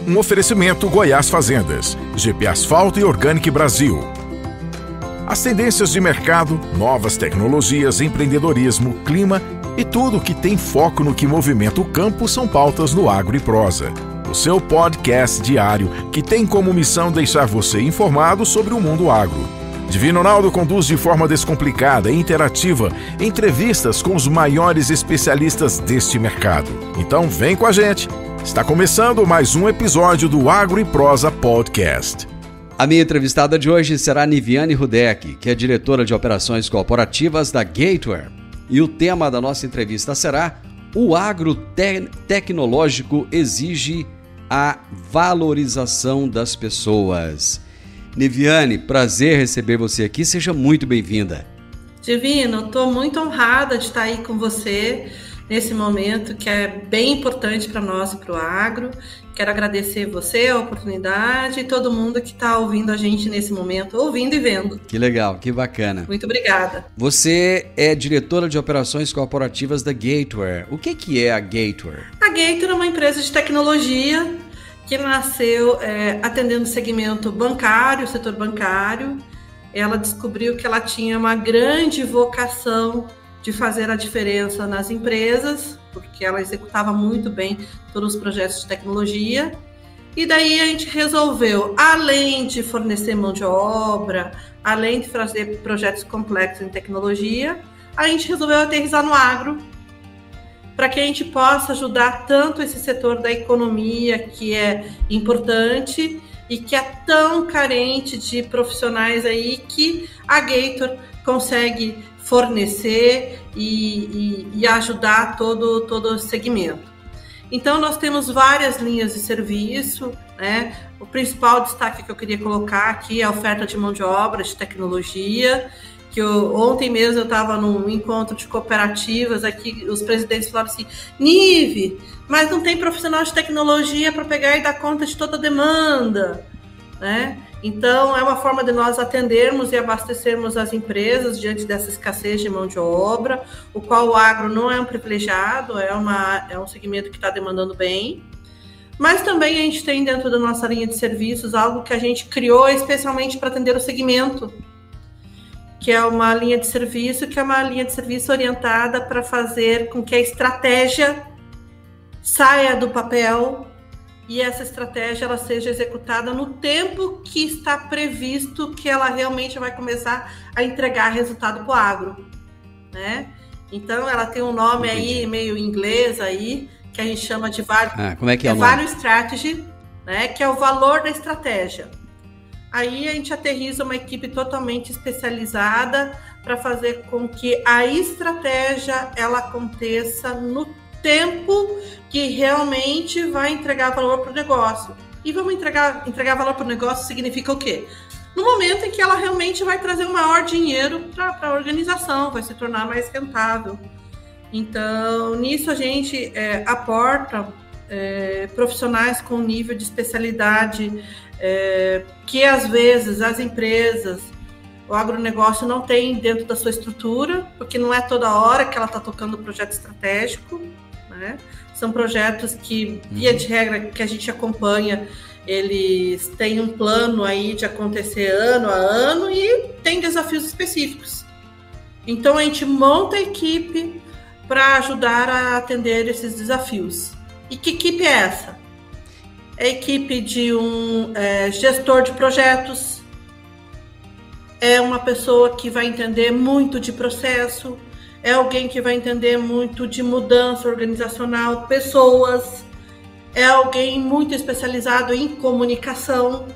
Um oferecimento Goiás Fazendas, GP Asfalto e Organic Brasil. As tendências de mercado, novas tecnologias, empreendedorismo, clima e tudo que tem foco no que movimenta o campo são pautas no Agro e Prosa. O seu podcast diário que tem como missão deixar você informado sobre o mundo agro. Divino Ronaldo conduz de forma descomplicada e interativa entrevistas com os maiores especialistas deste mercado. Então vem com a gente. Está começando mais um episódio do Agro e Prosa Podcast. A minha entrevistada de hoje será Niviane Rudek, que é diretora de operações corporativas da Gateware. E o tema da nossa entrevista será: o agro tecnológico exige a valorização das pessoas. Niviane, prazer receber você aqui, seja muito bem-vinda. Divino, estou muito honrada de estar aí com você nesse momento que é bem importante para nós e para o agro. Quero agradecer você, a oportunidade e todo mundo que está ouvindo a gente nesse momento, ouvindo e vendo. Que legal, que bacana. Muito obrigada. Você é diretora de operações corporativas da Gateware. O que é a Gateware? A Gateware é uma empresa de tecnologia que nasceu atendendo o segmento bancário, o setor bancário. Ela descobriu que ela tinha uma grande vocação de fazer a diferença nas empresas, porque ela executava muito bem todos os projetos de tecnologia. E daí a gente resolveu, além de fornecer mão de obra, além de fazer projetos complexos em tecnologia, a gente resolveu aterrissar no agro, para que a gente possa ajudar tanto esse setor da economia, que é importante e que é tão carente de profissionais aí, que a Gateware consegue fornecer e ajudar todo o segmento. Então, nós temos várias linhas de serviço, né? O principal destaque que eu queria colocar aqui é a oferta de mão de obra, de tecnologia, que ontem mesmo eu estava num encontro de cooperativas aqui, os presidentes falaram assim: Nive, mas não tem profissional de tecnologia para pegar e dar conta de toda a demanda, né? Então, é uma forma de nós atendermos e abastecermos as empresas diante dessa escassez de mão de obra, o qual o agro não é um privilegiado, é um segmento que está demandando bem. Mas também a gente tem dentro da nossa linha de serviços algo que a gente criou especialmente para atender o segmento, que é uma linha de serviço, orientada para fazer com que a estratégia saia do papel e essa estratégia ela seja executada no tempo que está previsto, que ela realmente vai começar a entregar resultado para o agro, né? Então, ela tem um nome aí meio inglês aí, que a gente chama de Value Strategy, né? Que é o valor da estratégia. Aí a gente aterriza uma equipe totalmente especializada para fazer com que a estratégia ela aconteça no tempo que realmente vai entregar valor para o negócio. E vamos entregar valor para o negócio significa o quê? No momento em que ela realmente vai trazer um maior dinheiro para a organização, vai se tornar mais rentável. Então, nisso a gente aporta profissionais com nível de especialidade que às vezes as empresas, o agronegócio não tem dentro da sua estrutura, porque não é toda hora que ela está tocando projeto estratégico, né? São projetos que, via de regra, que a gente acompanha, eles têm um plano aí de acontecer ano a ano e tem desafios específicos. Então, a gente monta a equipe para ajudar a atender esses desafios. E que equipe é essa? É a equipe de um gestor de projetos, é uma pessoa que vai entender muito de processo, é alguém que vai entender muito de mudança organizacional, pessoas, é alguém muito especializado em comunicação,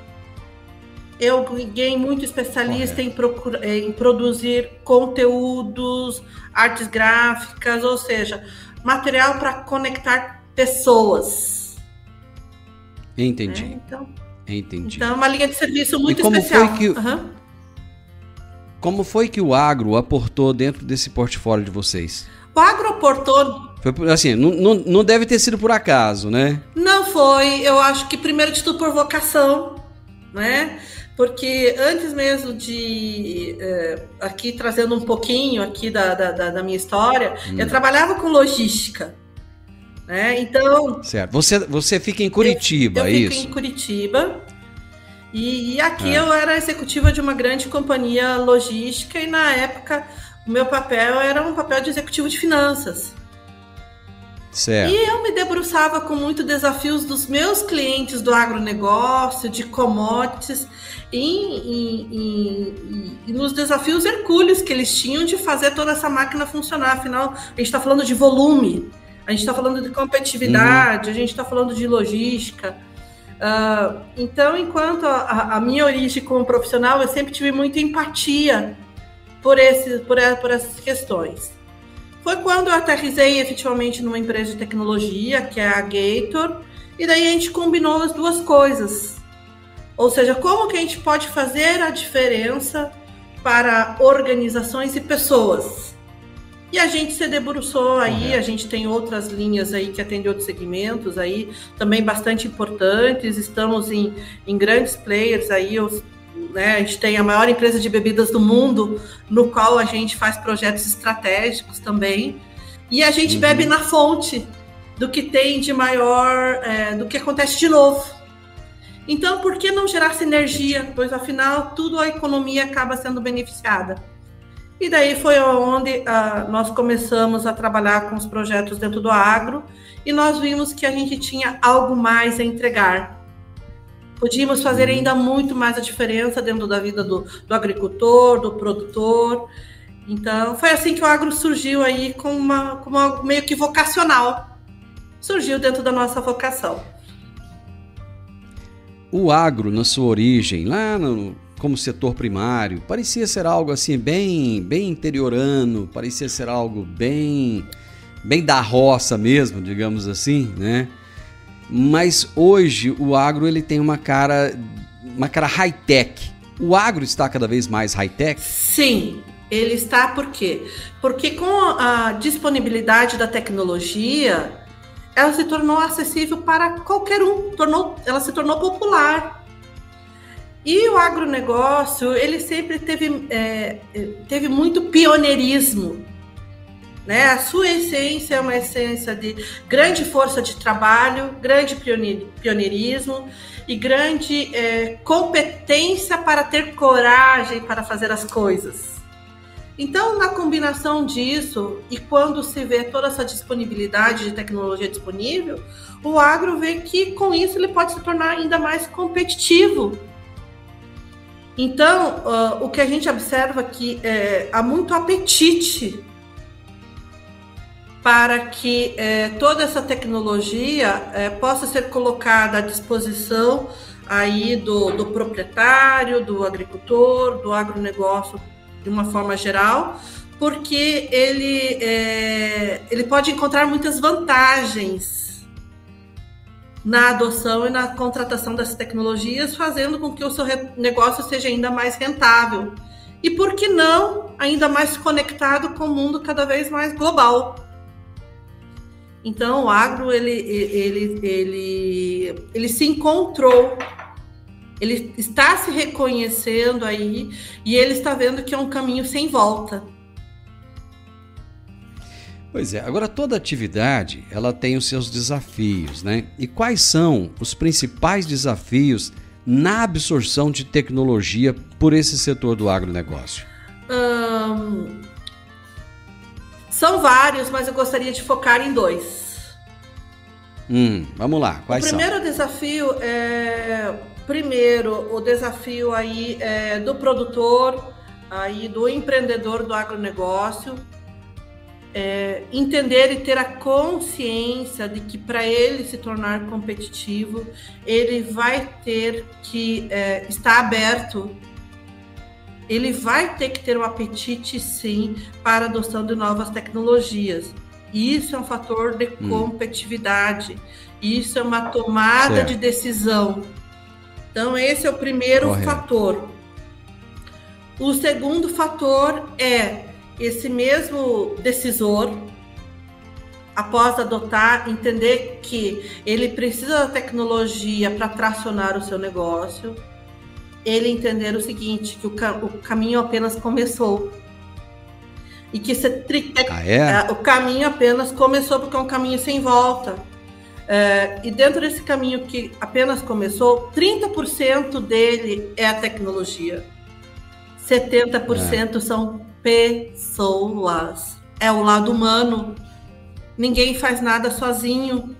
é alguém muito especialista em produzir conteúdos, artes gráficas, ou seja, material para conectar pessoas. Entendi. Entendi. Então, é uma linha de serviço muito especial. Como foi que o agro aportou dentro desse portfólio de vocês? O agro aportou... Foi, assim, não deve ter sido por acaso, né? Não foi. Eu acho que, primeiro de tudo, por vocação, né? Porque antes mesmo de... aqui, trazendo um pouquinho aqui da minha história, eu trabalhava com logística, né? Então... Certo. Você fica em Curitiba, é isso? Eu fico em Curitiba. E aqui eu era executiva de uma grande companhia logística e, na época, o meu papel era um papel de executivo de finanças. Certo. E eu me debruçava com muitos desafios dos meus clientes do agronegócio, de commodities, e nos desafios hercúleos que eles tinham de fazer toda essa máquina funcionar. Afinal, a gente está falando de volume, a gente está falando de competitividade, a gente está falando de logística. Então, enquanto a minha origem como profissional, eu sempre tive muita empatia por essas questões. Foi quando eu aterrissei efetivamente numa empresa de tecnologia, que é a Gator, e daí a gente combinou as duas coisas. Ou seja, como que a gente pode fazer a diferença para organizações e pessoas. E a gente se debruçou aí, a gente tem outras linhas aí que atendem outros segmentos aí, também bastante importantes, estamos em grandes players aí, né, a gente tem a maior empresa de bebidas do mundo, no qual a gente faz projetos estratégicos também, e a gente bebe na fonte do que tem de maior, do que acontece de novo. Então, por que não gerar sinergia? Pois, afinal, tudo a economia acaba sendo beneficiada. E daí foi onde nós começamos a trabalhar com os projetos dentro do agro, e nós vimos que a gente tinha algo mais a entregar. Podíamos fazer ainda muito mais a diferença dentro da vida do agricultor, do produtor. Então, foi assim que o agro surgiu aí com uma meio que vocacional. Surgiu dentro da nossa vocação. O agro, na sua origem, lá como setor primário, parecia ser algo assim bem interiorano, parecia ser algo bem da roça mesmo, digamos assim, né? Mas hoje o agro ele tem uma cara high-tech. O agro está cada vez mais high-tech? Sim, ele está. Por quê? Porque com a disponibilidade da tecnologia, ela se tornou acessível para qualquer um, ela se tornou popular. E o agronegócio, ele sempre teve muito pioneirismo. Né? A sua essência é uma essência de grande força de trabalho, grande pioneirismo e grande competência para ter coragem para fazer as coisas. Então, na combinação disso, e quando se vê toda essa disponibilidade de tecnologia disponível, o agro vê que com isso ele pode se tornar ainda mais competitivo. Então, o que a gente observa aqui há muito apetite para que toda essa tecnologia possa ser colocada à disposição aí do proprietário, do agricultor, do agronegócio de uma forma geral, porque ele pode encontrar muitas vantagens na adoção e na contratação dessas tecnologias, fazendo com que o seu negócio seja ainda mais rentável. E por que não, ainda mais conectado com o mundo cada vez mais global. Então, o agro, ele se encontrou, ele está se reconhecendo aí e ele está vendo que é um caminho sem volta. Pois é, agora toda atividade, ela tem os seus desafios, né? E quais são os principais desafios na absorção de tecnologia por esse setor do agronegócio? São vários, mas eu gostaria de focar em dois. Vamos lá, quais são? O primeiro desafio o desafio aí do produtor, aí do empreendedor do agronegócio, entender e ter a consciência de que para ele se tornar competitivo, ele vai ter que estar aberto. Ele vai ter que ter um apetite, sim, para a adoção de novas tecnologias. Isso é um fator de competitividade. Isso é uma tomada de decisão. Então, esse é o primeiro fator. O segundo fator é esse mesmo decisor, após adotar, entender que ele precisa da tecnologia para tracionar o seu negócio, ele entender o seguinte, que o caminho apenas começou. E que o caminho apenas começou porque é um caminho sem volta. E dentro desse caminho que apenas começou, 30% dele é a tecnologia. 70% são pessoas. É o lado humano. Ninguém faz nada sozinho.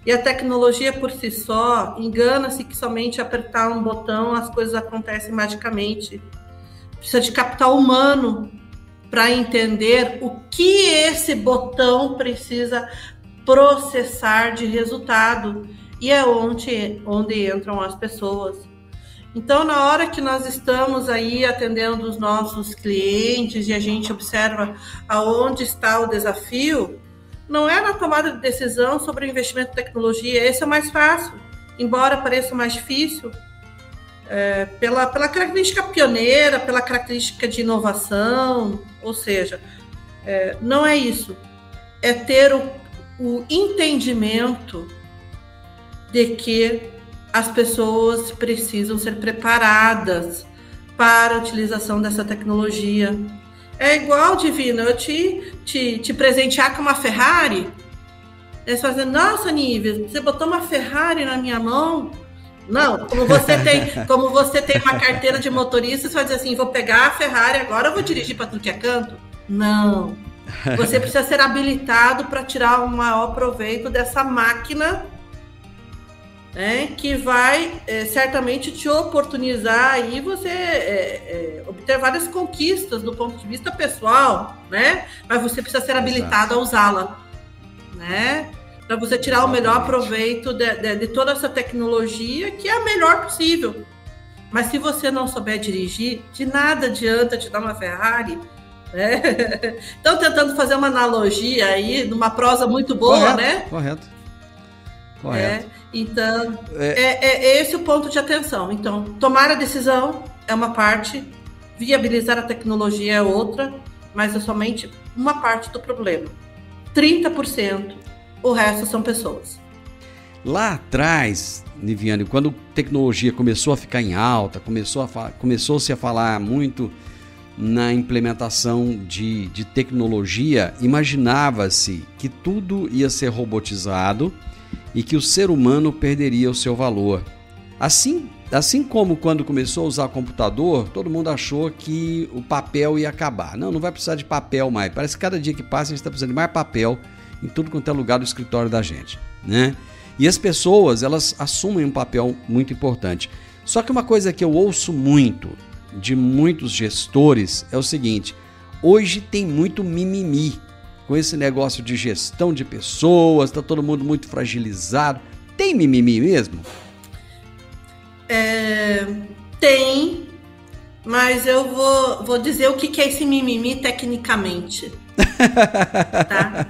E a tecnologia por si só, engana-se que somente apertar um botão as coisas acontecem magicamente. Precisa de capital humano para entender o que esse botão precisa processar de resultado. E é onde entram as pessoas. Então, na hora que nós estamos aí atendendo os nossos clientes e a gente observa aonde está o desafio, não é na tomada de decisão sobre o investimento em tecnologia. Esse é o mais fácil, embora pareça mais difícil, pela característica pioneira, pela característica de inovação, ou seja, não é isso. É ter o entendimento de que as pessoas precisam ser preparadas para a utilização dessa tecnologia. É igual, Divina, eu te presentear com uma Ferrari, você vai dizer, nossa, Nívia, você botou uma Ferrari na minha mão? Não, como você tem uma carteira de motorista, você vai dizer assim, vou pegar a Ferrari agora, eu vou dirigir para tudo que é canto? Não, você precisa ser habilitado para tirar o maior proveito dessa máquina, que vai certamente te oportunizar aí você obter várias conquistas do ponto de vista pessoal, né? Mas você precisa ser habilitado a usá-la, né? Para você tirar o melhor proveito de toda essa tecnologia, que é a melhor possível. Mas se você não souber dirigir, de nada adianta te dar uma Ferrari, né? Estão tentando fazer uma analogia aí, numa prosa muito boa, né? Correto. Então, é esse o ponto de atenção. Então, tomar a decisão é uma parte, viabilizar a tecnologia é outra, mas é somente uma parte do problema. 30%, o resto são pessoas. Lá atrás, Niviane, quando a tecnologia começou a ficar em alta, começou-se a falar muito na implementação de tecnologia, imaginava-se que tudo ia ser robotizado e que o ser humano perderia o seu valor. Assim como quando começou a usar computador, todo mundo achou que o papel ia acabar. Não vai precisar de papel mais. Parece que cada dia que passa a gente está precisando de mais papel em tudo quanto é lugar do escritório da gente, né? E as pessoas, elas assumem um papel muito importante. Só que uma coisa que eu ouço muito de muitos gestores é o seguinte: hoje tem muito mimimi com esse negócio de gestão de pessoas, está todo mundo muito fragilizado. Tem mimimi mesmo? Tem, mas eu vou dizer o que é esse mimimi tecnicamente. Tá?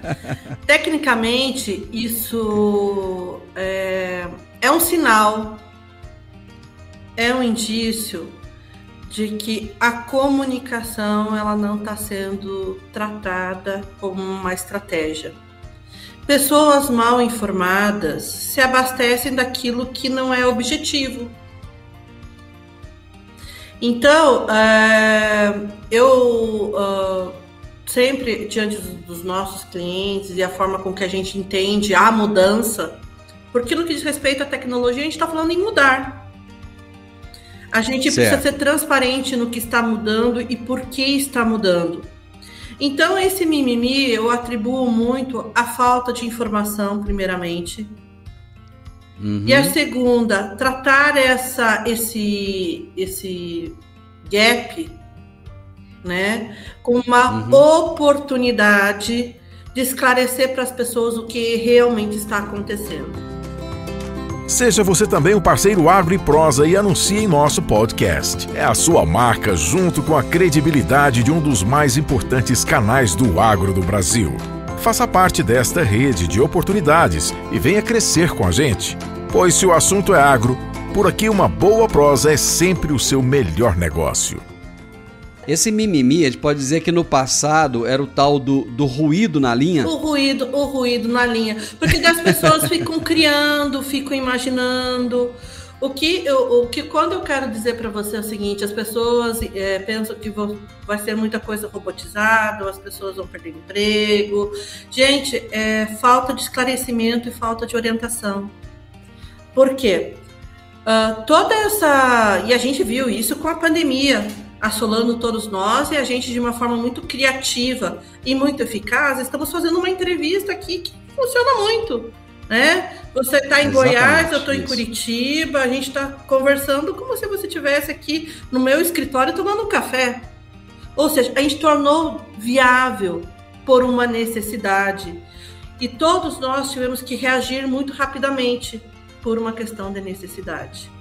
Tecnicamente, isso é um sinal, é um indício de que a comunicação ela não está sendo tratada como uma estratégia. Pessoas mal informadas se abastecem daquilo que não é objetivo. Então, eu sempre, diante dos nossos clientes e a forma com que a gente entende a mudança, porque no que diz respeito à tecnologia, a gente está falando em mudar. A gente precisa ser transparente no que está mudando e por que está mudando. Então, esse mimimi eu atribuo muito à falta de informação, primeiramente. E a segunda, tratar esse gap, né, com uma oportunidade de esclarecer para as pessoas o que realmente está acontecendo. Seja você também um parceiro Agro e Prosa e anuncie em nosso podcast. É a sua marca junto com a credibilidade de um dos mais importantes canais do agro do Brasil. Faça parte desta rede de oportunidades e venha crescer com a gente. Pois se o assunto é agro, por aqui uma boa prosa é sempre o seu melhor negócio. Esse mimimi, a gente pode dizer que no passado era o tal do ruído na linha? O ruído na linha. Porque as pessoas ficam criando, ficam imaginando. O que quando eu quero dizer para você é o seguinte, as pessoas pensam que vai ser muita coisa robotizada, as pessoas vão perder emprego. Gente, é falta de esclarecimento e falta de orientação. Por quê? E a gente viu isso com a pandemia, assolando todos nós, e a gente, de uma forma muito criativa e muito eficaz, estamos fazendo uma entrevista aqui que funciona muito, né? Você está em Goiás, eu estou em Curitiba, a gente está conversando como se você estivesse aqui no meu escritório tomando um café. Ou seja, a gente tornou viável por uma necessidade. E todos nós tivemos que reagir muito rapidamente por uma questão de necessidade.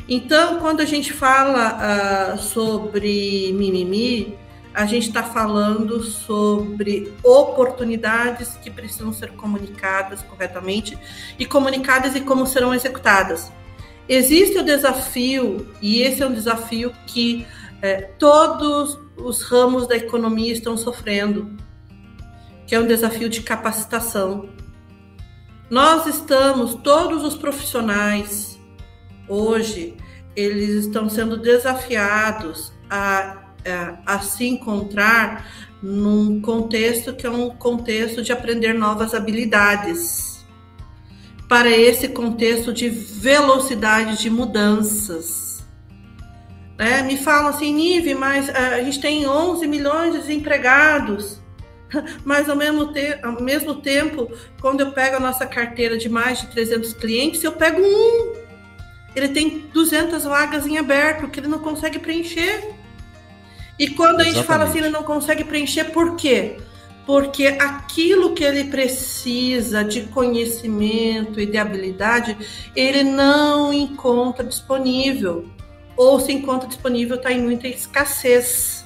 Então, quando a gente fala sobre mimimi, a gente está falando sobre oportunidades que precisam ser comunicadas corretamente e comunicadas e como serão executadas. Existe o desafio, e esse é um desafio que todos os ramos da economia estão sofrendo, que é um desafio de capacitação. Todos os profissionais, hoje, eles estão sendo desafiados a se encontrar num contexto que é um contexto de aprender novas habilidades, para esse contexto de velocidade de mudanças. Me falam assim, Nive, mas a gente tem 11 milhões de desempregados, mas ao mesmo tempo, quando eu pego a nossa carteira de mais de 300 clientes, eu pego ele tem 200 vagas em aberto que ele não consegue preencher. E quando a gente fala assim, ele não consegue preencher, por quê? Porque aquilo que ele precisa de conhecimento e de habilidade, ele não encontra disponível. Ou se encontra disponível, está em muita escassez.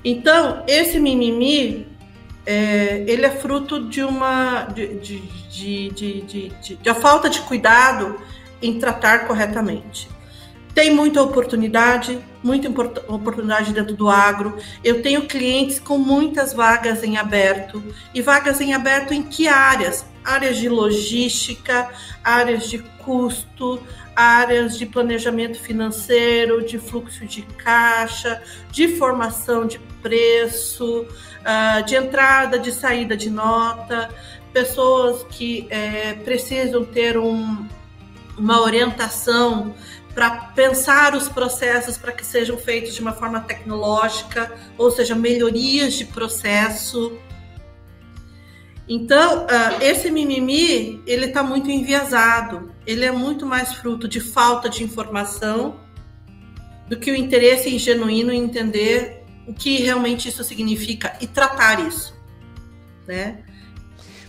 Então, esse mimimi, ele é fruto de uma falta de cuidado em tratar corretamente. Tem muita oportunidade dentro do agro. Eu tenho clientes com muitas vagas em aberto. E vagas em aberto em que áreas? Áreas de logística, áreas de custo, áreas de planejamento financeiro, de fluxo de caixa, de formação de preço, de entrada, de saída de nota, pessoas que precisam ter uma orientação para pensar os processos para que sejam feitos de uma forma tecnológica, ou seja, melhorias de processo. Então, esse mimimi, ele está muito enviesado, ele é muito mais fruto de falta de informação do que o interesse genuíno em entender o que realmente isso significa e tratar isso, né?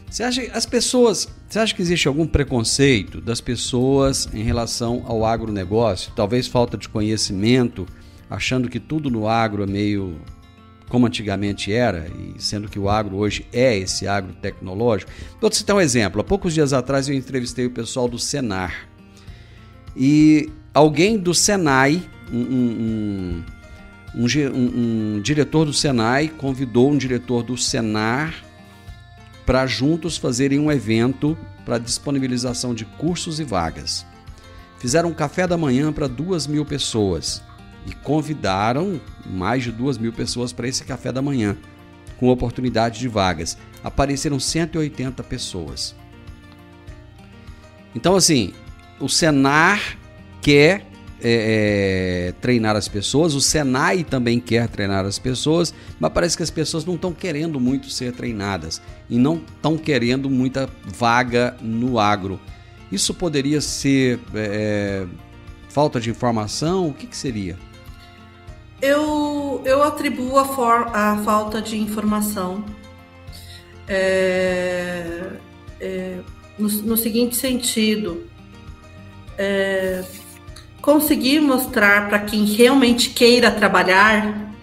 Você acha que existe algum preconceito das pessoas em relação ao agronegócio? Talvez falta de conhecimento, achando que tudo no agro é meio como antigamente era, e sendo que o agro hoje é esse agro tecnológico. Vou citar um exemplo. Há poucos dias atrás eu entrevistei o pessoal do Senar. E alguém do Senai, um diretor do Senai, convidou um diretor do Senar para juntos fazerem um evento para disponibilização de cursos e vagas. Fizeram um café da manhã para 2.000 pessoas e convidaram mais de 2.000 pessoas para esse café da manhã, com oportunidade de vagas. Apareceram 180 pessoas. Então, assim, o Senar quer treinar as pessoas, o Senai também quer treinar as pessoas, mas parece que as pessoas não estão querendo muito ser treinadas e não estão querendo muita vaga no agro. Isso poderia ser falta de informação? O que seria? Eu atribuo a falta de informação no seguinte sentido: conseguir mostrar para quem realmente queira trabalhar,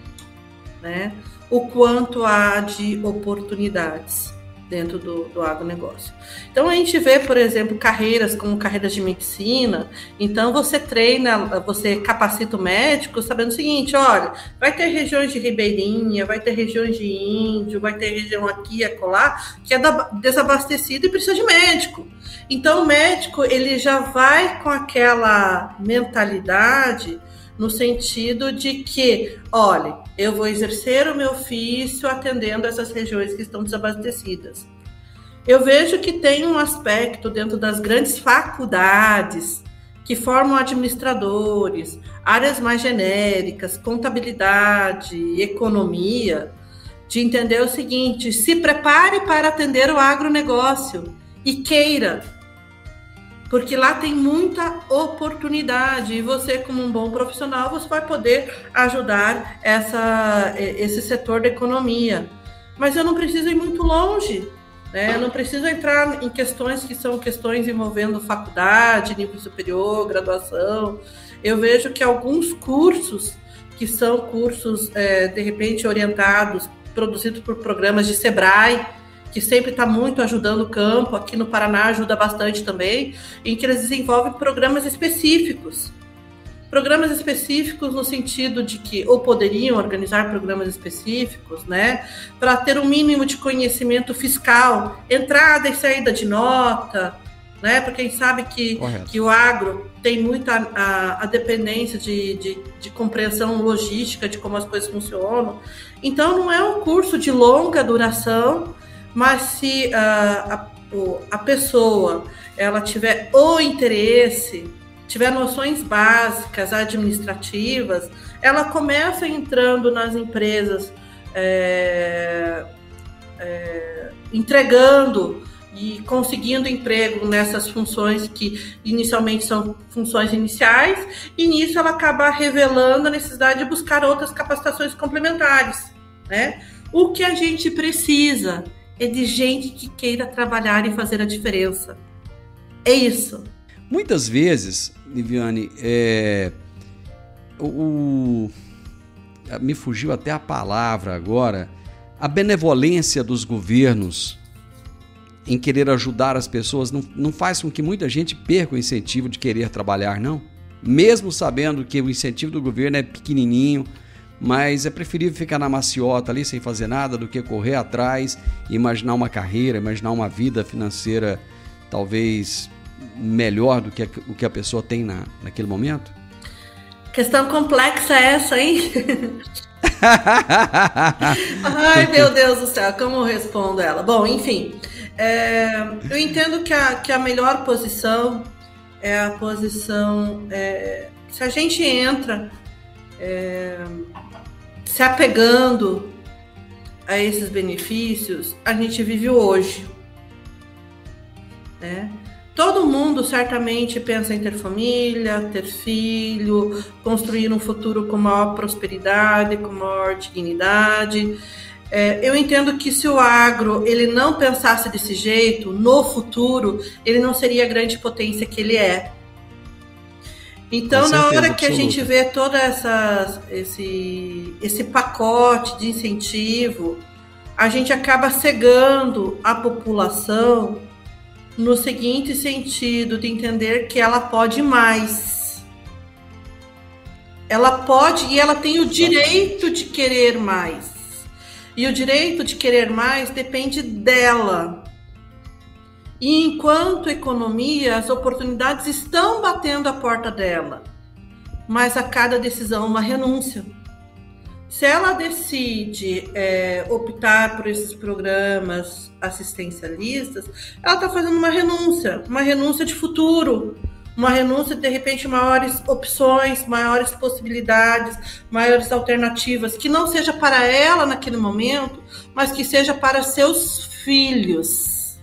né, o quanto há de oportunidades. dentro do agronegócio. Então, a gente vê, por exemplo, carreiras como carreiras de medicina. Então, você treina, você capacita o médico sabendo o seguinte, olha, vai ter regiões de ribeirinha, vai ter regiões de índio, vai ter região aqui e acolá, que é desabastecida e precisa de médico. Então, o médico, ele já vai com aquela mentalidade no sentido de que, olha, eu vou exercer o meu ofício atendendo essas regiões que estão desabastecidas. Eu vejo que tem um aspecto dentro das grandes faculdades que formam administradores, áreas mais genéricas, contabilidade, economia, de entender o seguinte, se prepare para atender o agronegócio e queira, porque lá tem muita oportunidade e você, como um bom profissional, você vai poder ajudar esse setor da economia. Mas eu não preciso ir muito longe, né? Eu não preciso entrar em questões que são questões envolvendo faculdade, nível superior, graduação. Eu vejo que alguns cursos, que são cursos, de repente, orientados, produzidos por programas de Sebrae, que sempre está muito ajudando o campo, aqui no Paraná ajuda bastante também, em que eles desenvolvem programas específicos. Programas específicos no sentido de que, ou poderiam organizar programas específicos, né, para ter um mínimo de conhecimento fiscal, entrada e saída de nota, né, porque a gente sabe que o agro tem muita a dependência de compreensão logística de como as coisas funcionam. Então, não é um curso de longa duração, mas se a pessoa ela tiver o interesse, tiver noções básicas administrativas, ela começa entrando nas empresas, entregando e conseguindo emprego nessas funções que inicialmente são funções iniciais, e nisso ela acaba revelando a necessidade de buscar outras capacitações complementares, né? O que a gente precisa é de gente que queira trabalhar e fazer a diferença. É isso. Muitas vezes, Niviane, me fugiu até a palavra agora, a benevolência dos governos em querer ajudar as pessoas não faz com que muita gente perca o incentivo de querer trabalhar, não? Mesmo sabendo que o incentivo do governo é pequenininho, mas é preferível ficar na maciota ali sem fazer nada do que correr atrás e imaginar uma carreira, imaginar uma vida financeira talvez melhor do que o que a pessoa tem naquele momento? Questão complexa essa, hein? Ai, meu Deus do céu, como eu respondo ela? Bom, enfim, eu entendo que a melhor posição é a posição... se a gente entra... se apegando a esses benefícios, a gente vive hoje, né? Todo mundo certamente pensa em ter família, ter filho, construir um futuro com maior prosperidade, com maior dignidade. Eu entendo que se o agro ele não pensasse desse jeito, no futuro, ele não seria a grande potência que ele é. Então, na hora que a gente vê todo esse pacote de incentivo, a gente acaba cegando a população no seguinte sentido, de entender que ela pode mais. Ela pode e ela tem o direito de querer mais. E o direito de querer mais depende dela. E enquanto economia, as oportunidades estão batendo a porta dela, mas a cada decisão uma renúncia. Se ela decide optar por esses programas assistencialistas, ela está fazendo uma renúncia de futuro, uma renúncia de repente maiores opções, maiores possibilidades, maiores alternativas, que não seja para ela naquele momento, mas que seja para seus filhos.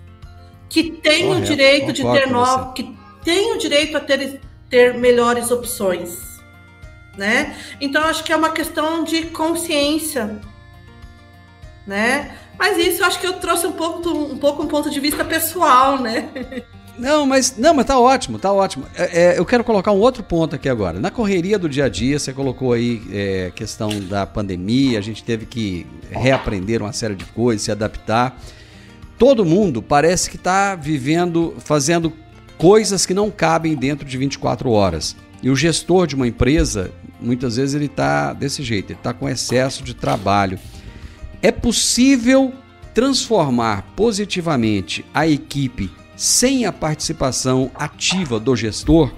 Que tem o direito de ter que tem o direito a ter melhores opções, né? Então acho que é uma questão de consciência, né? Mas isso eu acho que eu trouxe um pouco um ponto de vista pessoal, né? Não, mas tá ótimo, tá ótimo. Eu quero colocar um outro ponto aqui agora. Na correria do dia a dia, você colocou aí a questão da pandemia, a gente teve que reaprender uma série de coisas, se adaptar. todo mundo parece que está fazendo coisas que não cabem dentro de 24 horas. E o gestor de uma empresa, muitas vezes ele está desse jeito, ele está com excesso de trabalho. É possível transformar positivamente a equipe sem a participação ativa do gestor,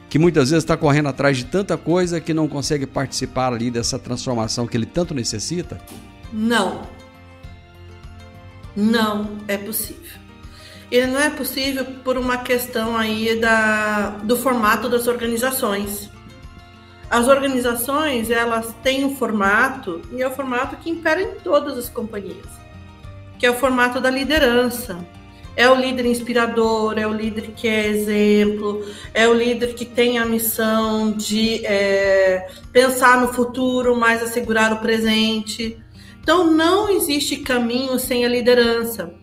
que muitas vezes está correndo atrás de tanta coisa que não consegue participar ali dessa transformação que ele tanto necessita? Não. Não é possível. E não é possível por uma questão aí do formato das organizações. As organizações, elas têm um formato, e é o formato que impera em todas as companhias, que é o formato da liderança. É o líder inspirador, é o líder que é exemplo, é o líder que tem a missão de pensar no futuro, mas assegurar o presente. Então, não existe caminho sem a liderança.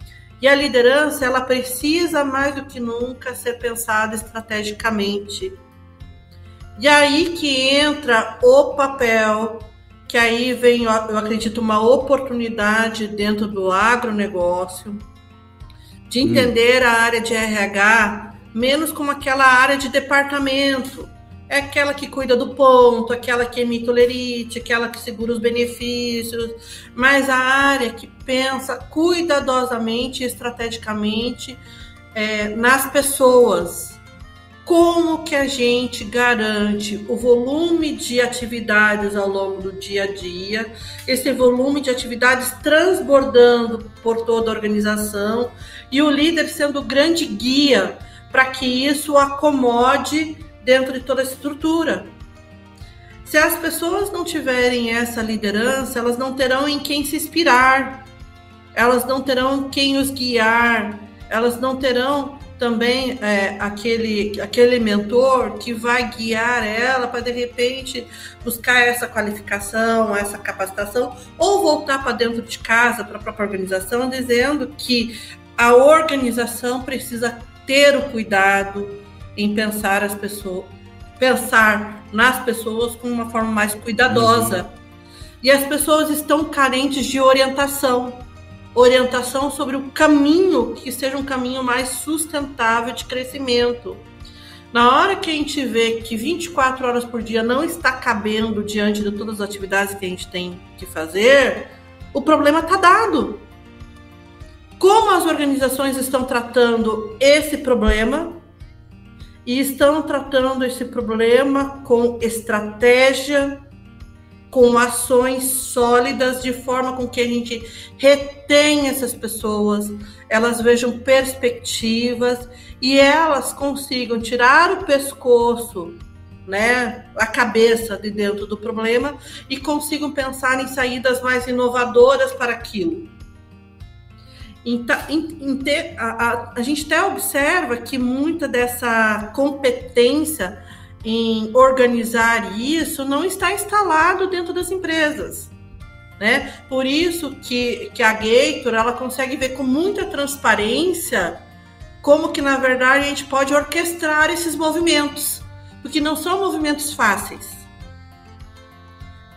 E a liderança, ela precisa, mais do que nunca, ser pensada estrategicamente. E aí que entra o papel, que aí vem, eu acredito, uma oportunidade dentro do agronegócio, de entender a área de RH menos como aquela área de departamento. É aquela que cuida do ponto, aquela que emite o lerite, aquela que segura os benefícios, mas a área que pensa cuidadosamente e estrategicamente nas pessoas. Como que a gente garante o volume de atividades ao longo do dia a dia, esse volume de atividades transbordando por toda a organização e o líder sendo o grande guia para que isso acomode dentro de toda a estrutura. Se as pessoas não tiverem essa liderança, elas não terão em quem se inspirar, elas não terão quem os guiar, elas não terão também aquele mentor que vai guiar ela para, de repente, buscar essa qualificação, essa capacitação, ou voltar para dentro de casa, para a própria organização, dizendo que a organização precisa ter o cuidado em pensar nas pessoas com uma forma mais cuidadosa. E as pessoas estão carentes de orientação sobre o caminho, que seja um caminho mais sustentável de crescimento. Na hora que a gente vê que 24 horas por dia não está cabendo diante de todas as atividades que a gente tem que fazer, o problema está dado. Como as organizações estão tratando esse problema? E estão tratando esse problema com estratégia, com ações sólidas, de forma com que a gente retenha essas pessoas, elas vejam perspectivas e elas consigam tirar o pescoço, né, a cabeça de dentro do problema e consigam pensar em saídas mais inovadoras para aquilo. Então, a gente até observa que muita dessa competência em organizar isso não está instalado dentro das empresas, né? Por isso que a Gator, ela consegue ver com muita transparência como que, na verdade, a gente pode orquestrar esses movimentos, porque não são movimentos fáceis.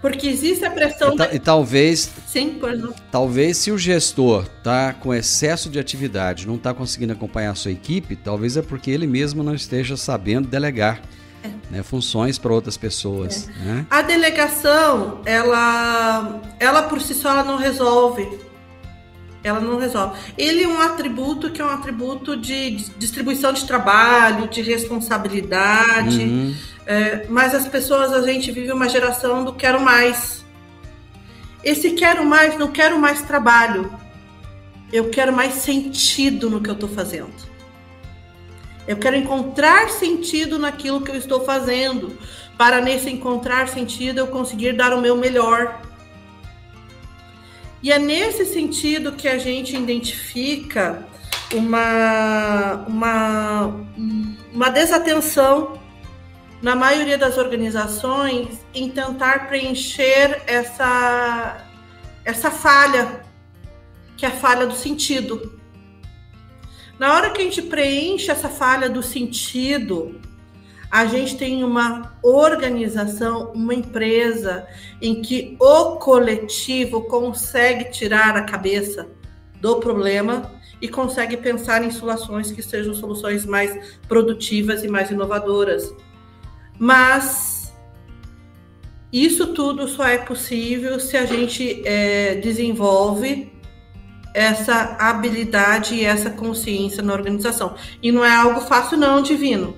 Porque existe a pressão... E talvez... Sim, pois não. Talvez, se o gestor está com excesso de atividade, não está conseguindo acompanhar a sua equipe, talvez é porque ele mesmo não esteja sabendo delegar né, funções para outras pessoas. Né? A delegação, ela por si só, ela não resolve. Ela não resolve. Ele é um atributo que é um atributo de distribuição de trabalho, de responsabilidade... mas as pessoas, a gente vive uma geração do quero mais. Esse quero mais, não quero mais trabalho. Eu quero mais sentido no que eu estou fazendo. Eu quero encontrar sentido naquilo que eu estou fazendo. Para nesse encontrar sentido eu conseguir dar o meu melhor. E é nesse sentido que a gente identifica uma desatenção na maioria das organizações em tentar preencher essa falha, que é a falha do sentido. Na hora que a gente preenche essa falha do sentido, a gente tem uma organização, uma empresa em que o coletivo consegue tirar a cabeça do problema e consegue pensar em soluções que sejam soluções mais produtivas e mais inovadoras. Mas isso tudo só é possível se a gente desenvolve essa habilidade e essa consciência na organização. E não é algo fácil não, Divino.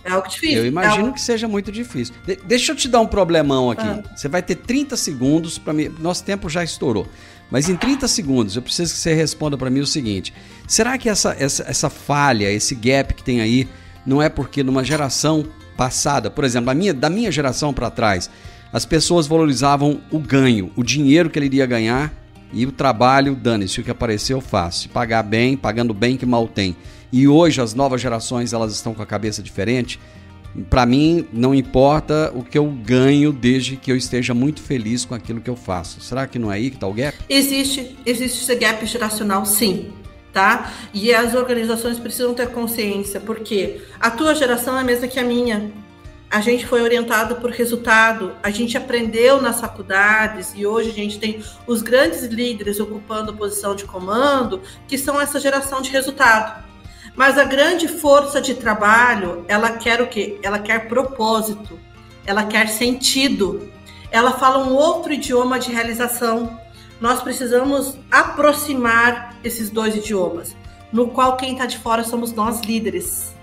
É algo difícil. Eu imagino que seja muito difícil. Deixa eu te dar um problemão aqui. Você vai ter 30 segundos para mim. Nosso tempo já estourou. Mas em 30 segundos eu preciso que você responda para mim o seguinte. Será que essa falha, esse gap que tem aí, não é porque numa geração passada, por exemplo, da minha geração para trás, as pessoas valorizavam o ganho, o dinheiro que ele iria ganhar e o trabalho, dane-se, o que aparecer eu faço. Pagar bem, pagando bem que mal tem. E hoje as novas gerações elas estão com a cabeça diferente. Para mim não importa o que eu ganho desde que eu esteja muito feliz com aquilo que eu faço. Será que não é aí que está o gap? Existe esse gap geracional, sim. Tá? E as organizações precisam ter consciência, porque a tua geração é a mesma que a minha. A gente foi orientado por resultado, a gente aprendeu nas faculdades e hoje a gente tem os grandes líderes ocupando a posição de comando, que são essa geração de resultado. Mas a grande força de trabalho, ela quer o quê? Ela quer propósito, ela quer sentido, ela fala um outro idioma de realização. Nós precisamos aproximar esses dois idiomas, no qual quem está de fora somos nós líderes.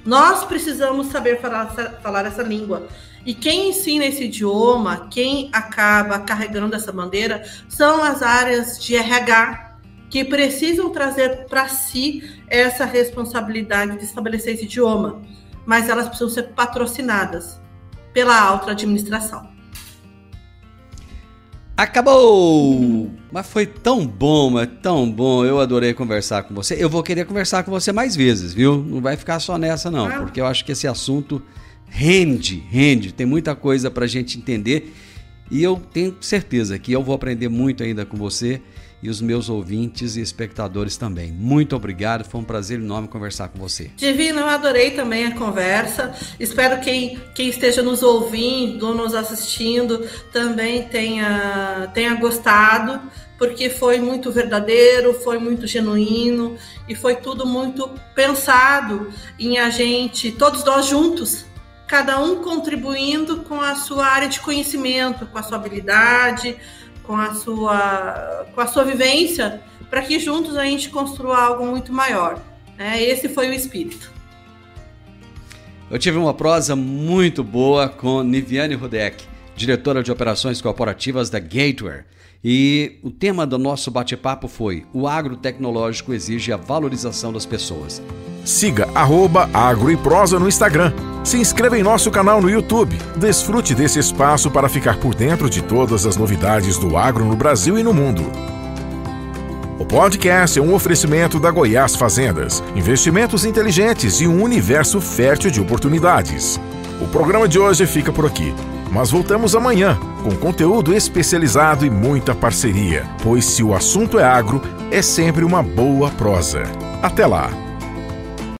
Nós precisamos saber falar essa língua. E quem ensina esse idioma, quem acaba carregando essa bandeira, são as áreas de RH, que precisam trazer para si essa responsabilidade de estabelecer esse idioma. Mas elas precisam ser patrocinadas pela alta administração. Acabou! Mas foi tão bom, mas tão bom. Eu adorei conversar com você. Eu vou querer conversar com você mais vezes, viu? Não vai ficar só nessa, não. Porque eu acho que esse assunto rende. Tem muita coisa pra gente entender. E eu tenho certeza que eu vou aprender muito ainda com você e os meus ouvintes e espectadores também. Muito obrigado, foi um prazer enorme conversar com você. Divino, eu adorei também a conversa. Espero que quem esteja nos ouvindo, nos assistindo, também tenha gostado, porque foi muito verdadeiro, foi muito genuíno e foi tudo muito pensado em a gente, todos nós juntos, cada um contribuindo com a sua área de conhecimento, com a sua habilidade, com a sua vivência, para que juntos a gente construa algo muito maior. Esse foi o espírito. Eu tive uma prosa muito boa com Niviane Rudek, diretora de operações corporativas da Gateware. E o tema do nosso bate-papo foi: o agrotecnológico exige a valorização das pessoas. Siga @agro e prosa no Instagram. Se inscreva em nosso canal no YouTube. Desfrute desse espaço para ficar por dentro de todas as novidades do agro no Brasil e no mundo. O podcast é um oferecimento da Goiás Fazendas, investimentos inteligentes e um universo fértil de oportunidades. O programa de hoje fica por aqui, mas voltamos amanhã com conteúdo especializado e muita parceria, pois se o assunto é agro, é sempre uma boa prosa. Até lá!